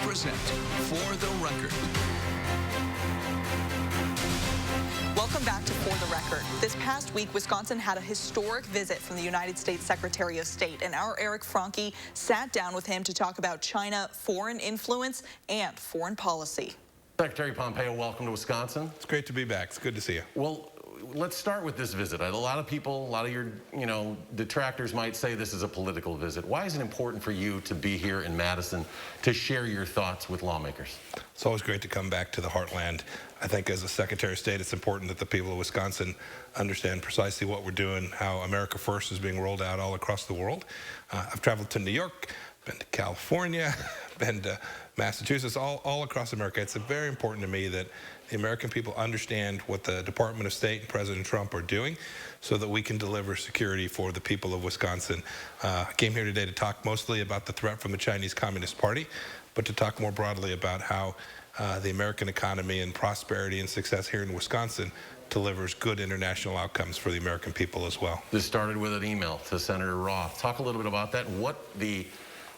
present For the Record. Welcome back to For the Record. This past week, Wisconsin had a historic visit from the United States Secretary of State, and our Eric Franke sat down with him to talk about China, foreign influence, and foreign policy. Secretary Pompeo, welcome to Wisconsin. It's great to be back. It's good to see you. Well, let's start with this visit. A lot of people, a lot of your, detractors might say this is a political visit. Why is it important for you to be here in Madison to share your thoughts with lawmakers? It's always great to come back to the heartland. I think as a Secretary of State, it's important that the people of Wisconsin understand precisely what we're doing, how America First is being rolled out all across the world. I've traveled to New York, been to California, been to Massachusetts, all across America. It's very important to me that the American people understand what the Department of State and President Trump are doing so that we can deliver security for the people of Wisconsin. I came here today to talk mostly about the threat from the Chinese Communist Party, but to talk more broadly about how the American economy and prosperity and success here in Wisconsin delivers good international outcomes for the American people as well. This started with an email to Senator Roth. Talk a little bit about that, what the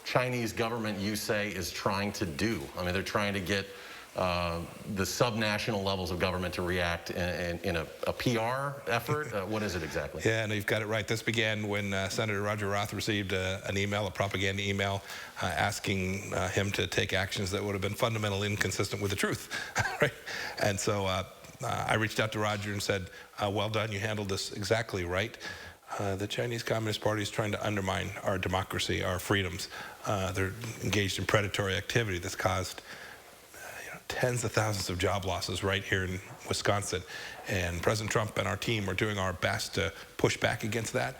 Chinese government, you say, is trying to do. I mean, they're trying to get the subnational levels of government to react in a PR effort? What is it exactly? Yeah, no, you've got it right. This began when Senator Roger Roth received an email, a propaganda email, asking him to take actions that would have been fundamentally inconsistent with the truth. Right? And so I reached out to Roger and said, well done, you handled this exactly right. The Chinese Communist Party is trying to undermine our democracy, our freedoms. They're engaged in predatory activity that's caused tens of thousands of job losses right here in Wisconsin. And President Trump and our team are doing our best to push back against that.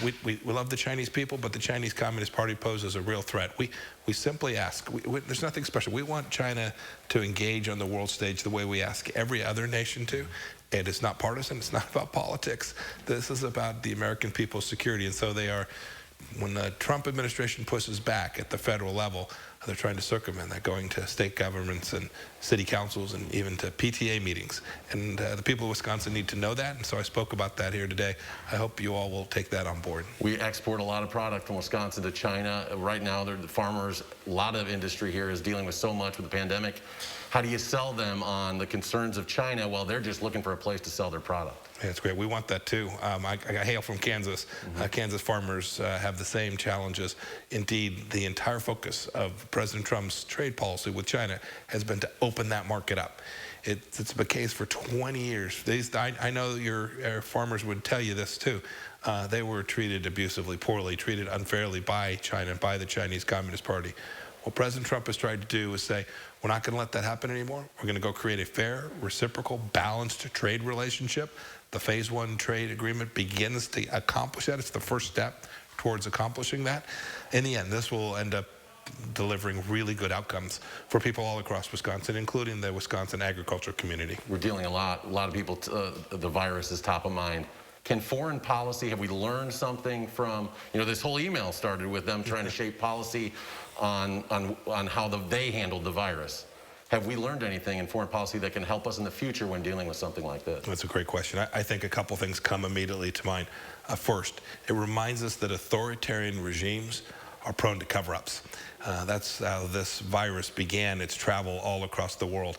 We love the Chinese people, but the Chinese Communist Party poses a real threat. We simply ask, there's nothing special. We want China to engage on the world stage the way we ask every other nation to. And it's not partisan, it's not about politics. This is about the American people's security. And so they are, when the Trump administration pushes back at the federal level, they're trying to circumvent that, going to state governments and city councils and even to PTA meetings. And the people of Wisconsin need to know that, and so I spoke about that here today. I hope you all will take that on board. We export a lot of product from Wisconsin to China. Right now, the farmers, a lot of industry here is dealing with so much with the pandemic. How do you sell them on the concerns of China while they're just looking for a place to sell their product? Yeah, that's great. We want that too. I hail from Kansas. Kansas farmers have the same challenges. Indeed, the entire focus of President Trump's trade policy with China has been to open that market up. It's been the case for 20 years. I know your farmers would tell you this too. They were treated abusively, poorly, treated unfairly by China, by the Chinese Communist Party. What President Trump has tried to do is say, we're not going to let that happen anymore. We're going to go create a fair, reciprocal, balanced trade relationship. The Phase 1 trade agreement begins to accomplish that. It's the first step towards accomplishing that. In the end, this will end up delivering really good outcomes for people all across Wisconsin, including the Wisconsin agriculture community. We're dealing a lot of people, the virus is top of mind. Can foreign policy, have we learned something from, this whole email started with them trying to shape policy on how they handled the virus. Have we learned anything in foreign policy that can help us in the future when dealing with something like this? That's a great question. I think a couple things come immediately to mind. First, it reminds us that authoritarian regimes are prone to cover-ups. That's how this virus began its travel all across the world,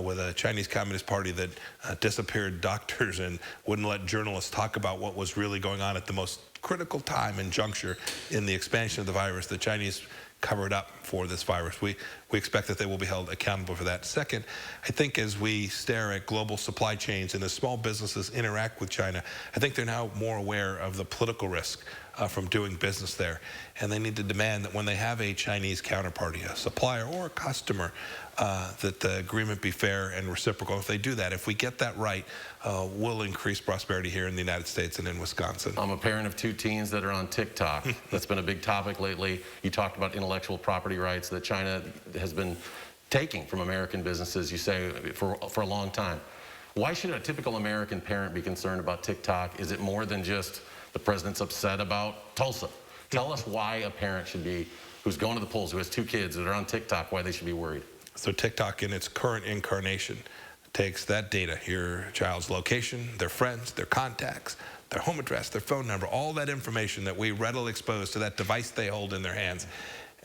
with a Chinese Communist Party that disappeared doctors and wouldn't let journalists talk about what was really going on at the most critical time and juncture in the expansion of the virus. The Chinese covered up for this virus. We expect that they will be held accountable for that. Second, I think as we stare at global supply chains and as small businesses interact with China, I think they're now more aware of the political risk from doing business there. And they need to demand that when they have a Chinese counterparty, a supplier or a customer, that the agreement be fair and reciprocal. If they do that, if we get that right, we'll increase prosperity here in the United States and in Wisconsin. I'm a parent of 2 teens that are on TikTok. That's been a big topic lately. You talked about intellectual property rights that China has been taking from American businesses, you say, for a long time. Why should a typical American parent be concerned about TikTok? Is it more than just the president's upset about Tulsa? Tell us why a parent should be, who's going to the polls, who has 2 kids that are on TikTok, why they should be worried. So TikTok in its current incarnation takes that data, your child's location, their friends, their contacts, their home address, their phone number, all that information that we readily expose to that device they hold in their hands,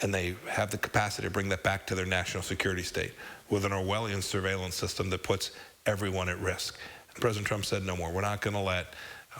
and they have the capacity to bring that back to their national security state with an Orwellian surveillance system that puts everyone at risk. And President Trump said no more. We're not going to let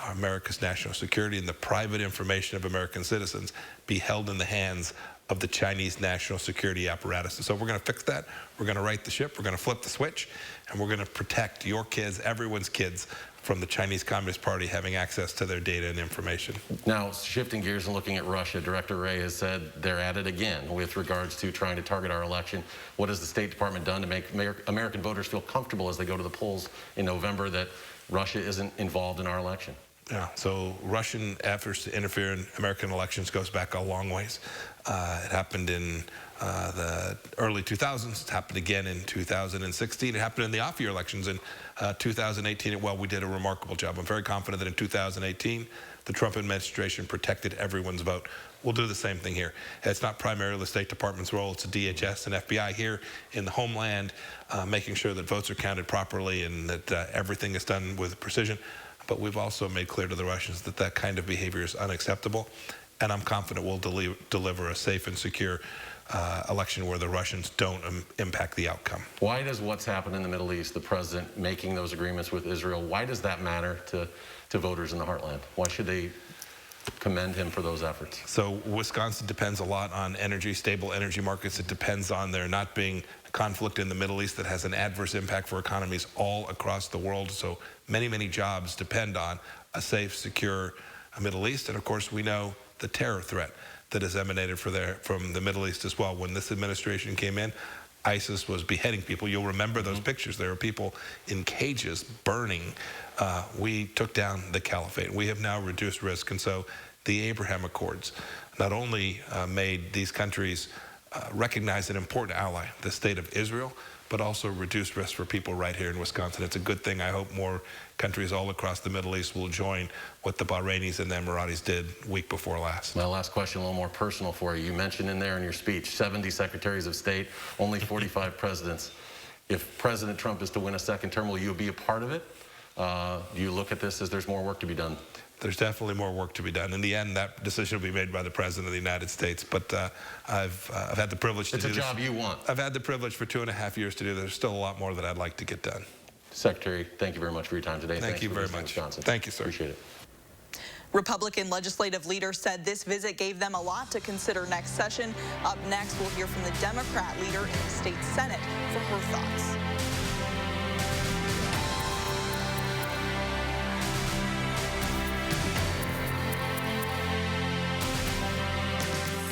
America's national security and the private information of American citizens be held in the hands of the Chinese national security apparatus. And so we're going to fix that. We're going to right the ship. We're going to flip the switch. And we're going to protect your kids, everyone's kids, from the Chinese Communist Party having access to their data and information. Now, shifting gears and looking at Russia, Director Wray has said they're at it again with regards to trying to target our election. What has the State Department done to make American voters feel comfortable as they go to the polls in November that Russia isn't involved in our election? Yeah, so Russian efforts to interfere in American elections goes back a long ways. It happened in the early 2000s. It happened again in 2016. It happened in the off-year elections in 2018. Well, we did a remarkable job. I'm very confident that in 2018, the Trump administration protected everyone's vote. We'll do the same thing here. It's not primarily the State Department's role. It's the DHS and FBI here in the homeland, making sure that votes are counted properly and that everything is done with precision. But we've also made clear to the Russians that that kind of behavior is unacceptable. And I'm confident we'll deliver a safe and secure election where the Russians don't impact the outcome. Why does what's happened in the Middle East, the president making those agreements with Israel, why does that matter to voters in the heartland? Why should they commend him for those efforts? So Wisconsin depends a lot on energy, stable energy markets. It depends on there not being a conflict in the Middle East that has an adverse impact for economies all across the world. So many, many jobs depend on a safe, secure Middle East. And of course, we know the terror threat that has emanated from the Middle East as well. When this administration came in, ISIS was beheading people. You'll remember those pictures. There were people in cages burning. We took down the caliphate. We have now reduced risk. And so the Abraham Accords not only made these countries recognize an important ally, the state of Israel, but also reduced risk for people right here in Wisconsin. It's a good thing. I hope more countries all across the Middle East will join what the Bahrainis and the Emiratis did week before last. My last question, a little more personal for you. You mentioned in there in your speech, 70 secretaries of state, only 45 presidents. If President Trump is to win a second term, will you be a part of it? Do you look at this as there's more work to be done? There's definitely more work to be done. In the end, that decision will be made by the President of the United States. But I've had the privilege to do this. It's a job you want. I've had the privilege for 2.5 years to do this. There's still a lot more that I'd like to get done. Secretary, thank you very much for your time today. Thank you very much. Thank you, sir. Appreciate it. Republican legislative leaders said this visit gave them a lot to consider next session. Up next, we'll hear from the Democrat leader in the state Senate for her thoughts.